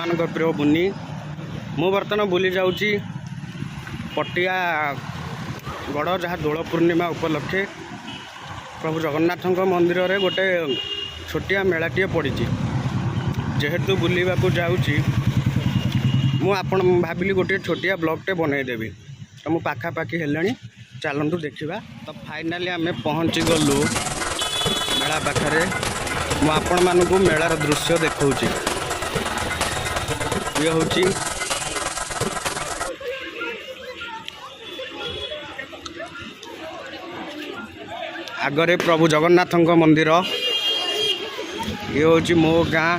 मान प्रिय बुनी मु बर्तमान बुली जाऊँगी पटिया गड़ जहाँ दोल पूर्णिमा उपलक्षे प्रभु जगन्नाथ मंदिर रे गोटे छोटिया मेलाटी पड़ी जेहेतु बुलवा जाऊँगी मुझे भाविली गोटे छोटिया ब्लॉगटे बनईदेवी तो मु पाखापाखि हेलानी चलतु देखा। तो फाइनाली आम पहुँची गलु मेला पाखरे मु आपण मानक मेलार दृश्य देखौची। ये होची आगरे प्रभु जगन्नाथ मंदिर, ये होची मो गाँ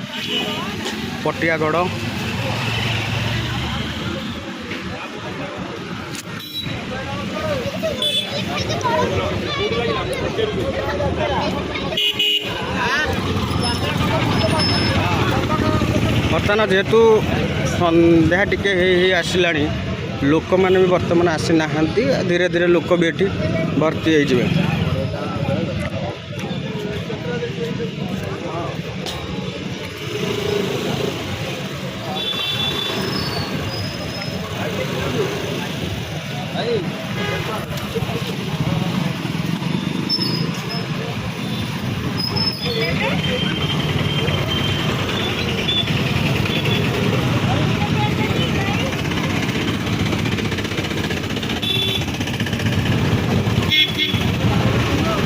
पटियागढ़। बर्तमान जेहेतु संध्या टिके आसला लोक मैंने भी बर्तमान आसी ना धीरे धीरे लोक भी ये भर्ती हो।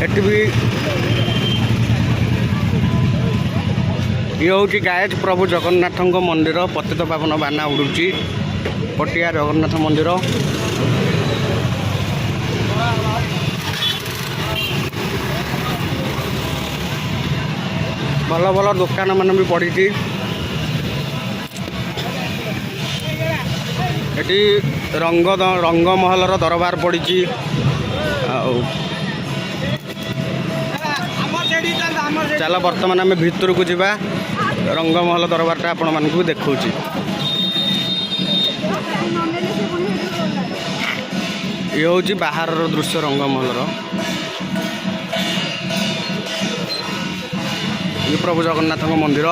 एटी भी ये हूँ गायज प्रभु जगन्नाथ मंदिर पतित पावन बाना उड़ुची पटिया जगन्नाथ मंदिर। भल भल दुकान मान भी पड़ी एटी रंगमहल दरबार पड़ी। चल बर्तमान आम भितर को जावा रंगमहल दरबारटा आपण मानक देखा। ये हूँ बाहर दृश्य रंगमहल ये प्रभु जगन्नाथ मंदिर।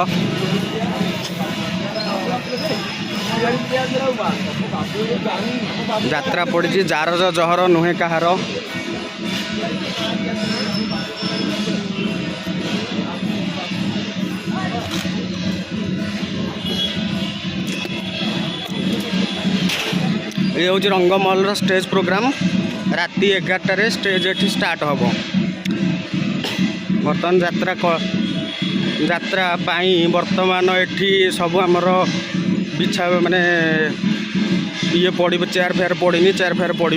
यात्रा पड़ी जार जहर नुहे कहार। ये हूँ रंगमहल स्टेज प्रोग्राम राति 11 स्टेज ये स्टार्ट हम बर्तमान यात्रा बर्तमान ये सब आमर बिछा माने ये पड़ चेयर फेयर पड़नी चेयर फेयर पड़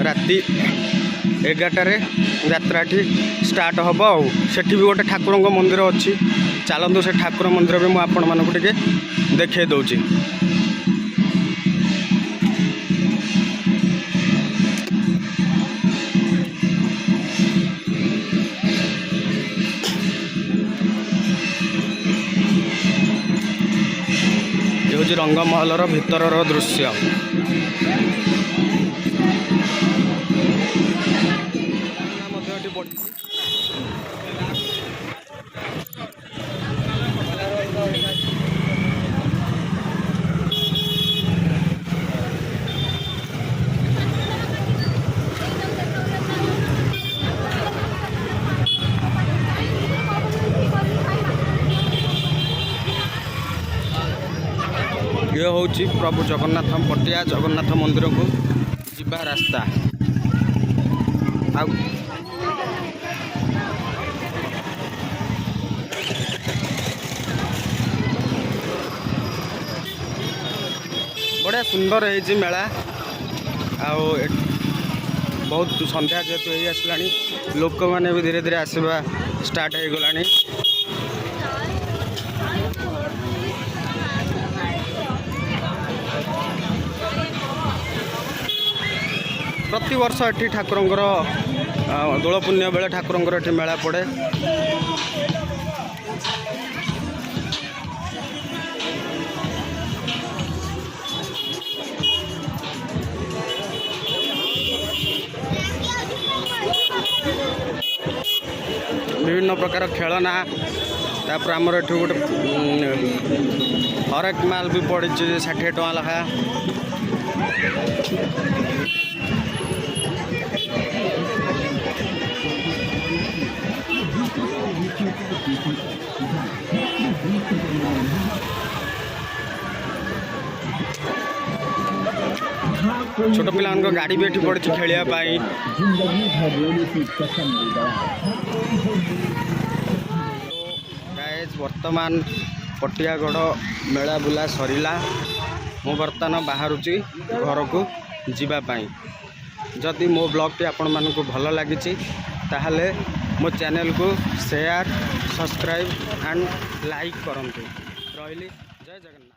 राति 11 यात्रा स्टार्ट हम आठ भी गोटे ठाकुर मंदिर अच्छी चलतु से ठाकुर मंदिर भी मुझे आपण मानक देखे दूची। ये हूँ रंगमहल भितर दृश्य। ये हूँ प्रभु जगन्नाथ पटिया जगन्नाथ मंदिर को जीवा रास्ता। बढ़िया सुंदर है मेला बहुत संध्या जेहेतु हो आसला लोक मैंने भी धीरे धीरे आसवा स्टार्ट हो गला। प्रति वर्ष ये ठाकुर दोल पुण्य बेले ठाकुर ये मेला पड़े। विभिन्न प्रकार खेलना तापर आमर एठू गोटे हरेक माल भी पड़ी 60 टଙ୍କା लखा। छोट पिला गाड़ी भी पड़ी खेलिया वर्तमान पटियागढ़ मेला बुला सरिला। मु बर्तमान बाहरुची घर को जीवापाई। जदि मो ब्लॉगटी आपण मानक भल लगी ताहले मो चैनल को शेयर सब्सक्राइब एंड लाइक करंतु। रहिली जय जगन्नाथ।